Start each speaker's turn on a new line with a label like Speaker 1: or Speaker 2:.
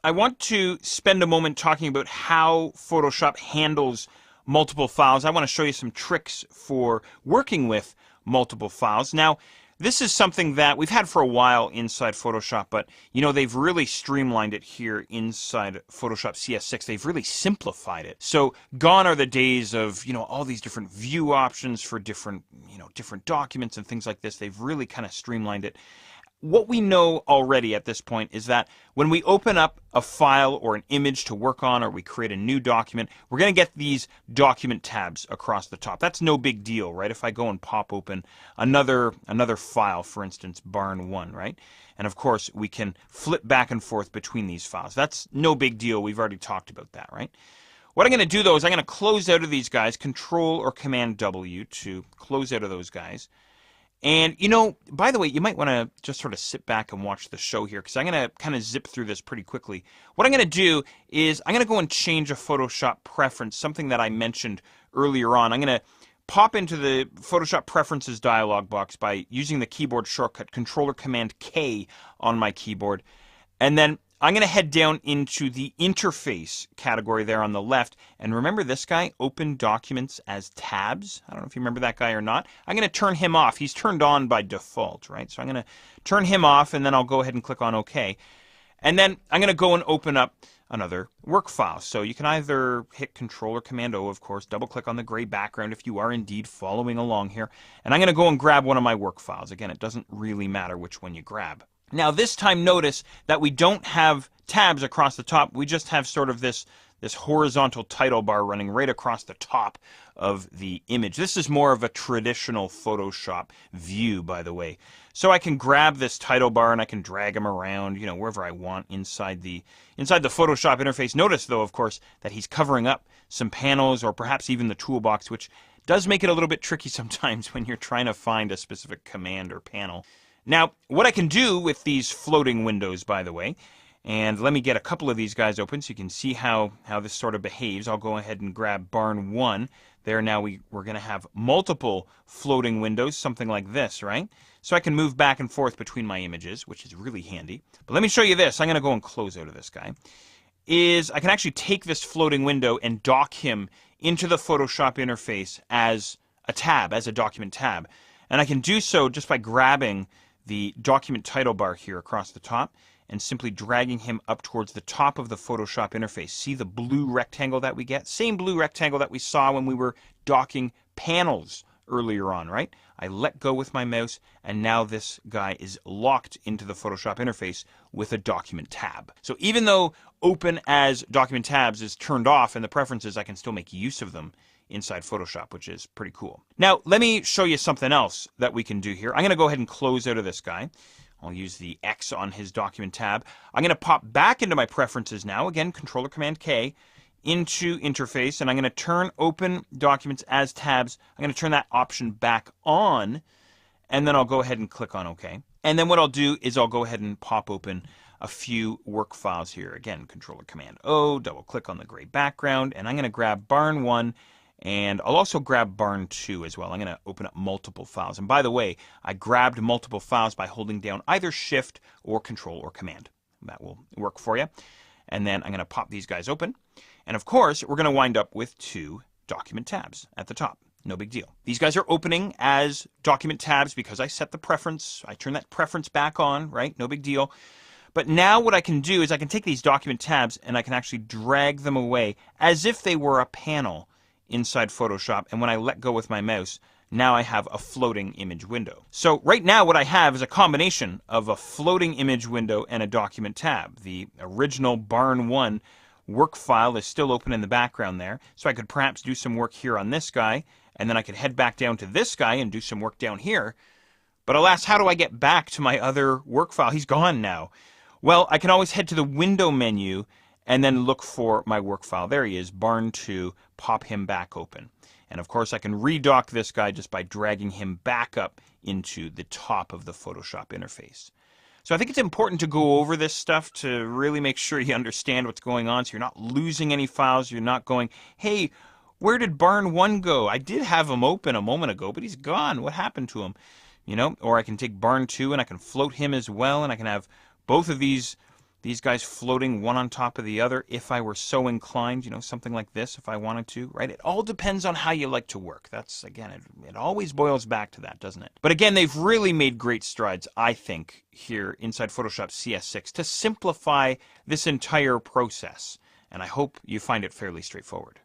Speaker 1: I want to spend a moment talking about how Photoshop handles multiple files. I want to show you some tricks for working with multiple files. Now, this is something that we've had for a while inside Photoshop, but they've really streamlined it here inside Photoshop CS6. They've really simplified it. So gone are the days of, all these different view options for different documents and things like this. They've really kind of streamlined it. What we know already at this point is that when we open up a file or an image to work on, or we create a new document, we're going to get these document tabs across the top. That's no big deal, right? If I go and pop open another file, for instance, Barn1, right? And of course, we can flip back and forth between these files. That's no big deal. We've already talked about that, right? What I'm going to do, though, is I'm going to close out of these guys, Control or Command W to close out of those guys. And, by the way, you might want to just sort of sit back and watch the show here, because I'm going to kind of zip through this pretty quickly. What I'm going to do is I'm going to go and change a Photoshop preference, something that I mentioned earlier on. I'm going to pop into the Photoshop Preferences dialog box by using the keyboard shortcut Control or Command K on my keyboard. And then I'm going to head down into the Interface category there on the left. And remember this guy, Open Documents as Tabs? I don't know if you remember that guy or not. I'm going to turn him off. He's turned on by default, right? So I'm going to turn him off, and then I'll go ahead and click on OK. And then I'm going to go and open up another work file. So you can either hit Control or Command O, of course, double click on the gray background if you are indeed following along here. And I'm going to go and grab one of my work files. Again, it doesn't really matter which one you grab. Now this time notice that we don't have tabs across the top. We just have sort of this horizontal title bar running right across the top of the image. This is more of a traditional Photoshop view, by the way. So I can grab this title bar and I can drag him around, wherever I want inside the Photoshop interface. Notice, though, of course, that he's covering up some panels or perhaps even the toolbox, which does make it a little bit tricky sometimes when you're trying to find a specific command or panel. Now, what I can do with these floating windows, by the way, and let me get a couple of these guys open so you can see how this sort of behaves. I'll go ahead and grab Barn1. There now we're going to have multiple floating windows, something like this, right? So I can move back and forth between my images, which is really handy. But let me show you this. I'm going to go and close out of this guy. I can actually take this floating window and dock him into the Photoshop interface as a tab, as a document tab. And I can do so just by grabbing the document title bar here across the top and simply dragging him up towards the top of the Photoshop interface. See the blue rectangle that we get? Same blue rectangle that we saw when we were docking panels earlier on, right? I let go with my mouse, and now this guy is locked into the Photoshop interface with a document tab. So even though Open as Document Tabs is turned off in the preferences, I can still make use of them inside Photoshop, which is pretty cool. Now, let me show you something else that we can do here. I'm going to go ahead and close out of this guy. I'll use the X on his document tab. I'm going to pop back into my preferences now. Again, Control or Command K into Interface, and I'm going to turn Open Documents as Tabs. I'm going to turn that option back on, and then I'll go ahead and click on OK. And then what I'll do is I'll go ahead and pop open a few work files here. Again, Control or Command O, double click on the gray background, and I'm going to grab Barn1. And I'll also grab Barn2 as well. I'm going to open up multiple files. And by the way, I grabbed multiple files by holding down either Shift or Control or Command. That will work for you. And then I'm going to pop these guys open. And of course, we're going to wind up with two document tabs at the top. No big deal. These guys are opening as document tabs because I set the preference. I turn that preference back on, right? No big deal. But now what I can do is I can take these document tabs and I can actually drag them away as if they were a panel inside Photoshop, and when I let go with my mouse, now I have a floating image window. So right now what I have is a combination of a floating image window and a document tab. The original Barn1 work file is still open in the background there, so I could perhaps do some work here on this guy, and then I could head back down to this guy and do some work down here. But alas, how do I get back to my other work file? He's gone now. Well, I can always head to the Window menu and then look for my work file. There he is, Barn2, pop him back open. And of course I can redock this guy just by dragging him back up into the top of the Photoshop interface. So I think it's important to go over this stuff to really make sure you understand what's going on so you're not losing any files, you're not going, hey, where did Barn1 go? I did have him open a moment ago, but he's gone. What happened to him? Or I can take Barn2 and I can float him as well, and I can have both of these These guys floating one on top of the other if I were so inclined, something like this if I wanted to, right? It all depends on how you like to work. That's, again, it always boils back to that, doesn't it? But again, they've really made great strides, I think, here inside Photoshop CS6 to simplify this entire process. And I hope you find it fairly straightforward.